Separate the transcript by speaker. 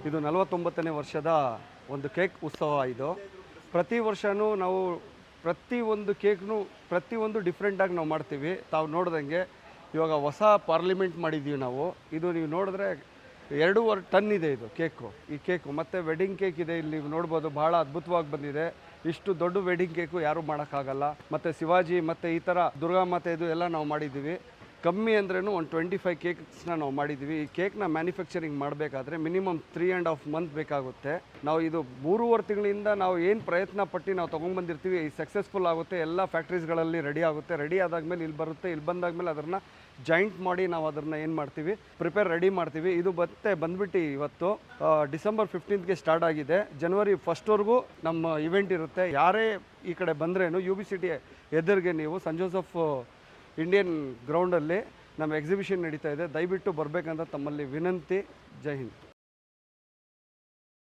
Speaker 1: ಇದು 49ನೇ ವರ್ಷದ ಒಂದು ಕೇಕ್ ಉತ್ಸವ. ಇದು ಪ್ರತಿ ವರ್ಷವೂ ನಾವು ಪ್ರತಿಯೊಂದು ಕೇಕ್ನು ಪ್ರತಿಯೊಂದು ಡಿಫ್ರೆಂಟಾಗಿ ನಾವು ಮಾಡ್ತೀವಿ. ತಾವು ನೋಡ್ದಂಗೆ ಇವಾಗ ಹೊಸ ಪಾರ್ಲಿಮೆಂಟ್ ಮಾಡಿದ್ದೀವಿ ನಾವು. ಇದು ನೀವು ನೋಡಿದ್ರೆ 2.5 ಟನ್ ಇದೆ ಇದು ಕೇಕು. ಈ ಕೇಕು ಮತ್ತು ವೆಡ್ಡಿಂಗ್ ಕೇಕ್ ಇದೆ, ಇಲ್ಲಿ ನೋಡ್ಬೋದು ಭಾಳ ಅದ್ಭುತವಾಗಿ ಬಂದಿದೆ. ಇಷ್ಟು ದೊಡ್ಡ ವೆಡ್ಡಿಂಗ್ ಕೇಕು ಯಾರೂ ಮಾಡೋಕ್ಕಾಗಲ್ಲ. ಮತ್ತು ಶಿವಾಜಿ ಮತ್ತು ಈ ಥರ ದುರ್ಗಾಮಾತೆ ಇದು ಎಲ್ಲ ನಾವು ಮಾಡಿದ್ದೀವಿ. ಕಮ್ಮಿ ಅಂದ್ರೂ ಒಂದು 25 ಕೇಕ್ಸ್ನ ನಾವು ಮಾಡಿದ್ದೀವಿ. ಈ ಕೇಕ್ನ ಮ್ಯಾನುಫ್ಯಾಕ್ಚರಿಂಗ್ ಮಾಡಬೇಕಾದ್ರೆ ಮಿನಿಮಮ್ 3.5 ಮಂತ್ ಬೇಕಾಗುತ್ತೆ. ನಾವು ಇದು 3.5 ತಿಂಗಳಿಂದ ನಾವು ಏನು ಪ್ರಯತ್ನ ಪಟ್ಟು ನಾವು ತೊಗೊಂಡ್ಬಂದಿರ್ತೀವಿ, ಈ ಸಕ್ಸಸ್ಫುಲ್ ಆಗುತ್ತೆ. ಎಲ್ಲ ಫ್ಯಾಕ್ಟ್ರೀಸ್ಗಳಲ್ಲಿ ರೆಡಿ ಆಗುತ್ತೆ. ರೆಡಿ ಆದಾದ್ಮೇಲೆ ಇಲ್ಲಿ ಬರುತ್ತೆ. ಇಲ್ಲಿ ಬಂದಾದ್ಮೇಲೆ ಅದನ್ನು ಜಾಯಿಂಟ್ ಮಾಡಿ ನಾವು ಅದನ್ನು ಏನು ಮಾಡ್ತೀವಿ, ರೆಡಿ ಮಾಡ್ತೀವಿ. ಇದು ಬಂದ್ಬಿಟ್ಟು ಇವತ್ತು ಡಿಸೆಂಬರ್ 15ಗೆ ಸ್ಟಾರ್ಟ್ ಆಗಿದೆ. ಜನವರಿ 1 ನಮ್ಮ ಇವೆಂಟ್ ಇರುತ್ತೆ. ಯಾರೇ ಈ ಕಡೆ ಬಂದ್ರೇನು UB ಸಿಟಿ ಎದುರಿಗೆ ನೀವು ಸೆಂಟ್ ಜೋಸೆಫ್ ಇಂಡಿಯನ್ ಗ್ರೌಂಡಲ್ಲಿ ನಮ್ಮ ಎಕ್ಸಿಬಿಷನ್ ನಡೀತಾ ಇದೆ. ದಯವಿಟ್ಟು ಬರಬೇಕಂತ ತಮ್ಮಲ್ಲಿ ವಿನಂತಿ. ಜೈ ಹಿಂದ್.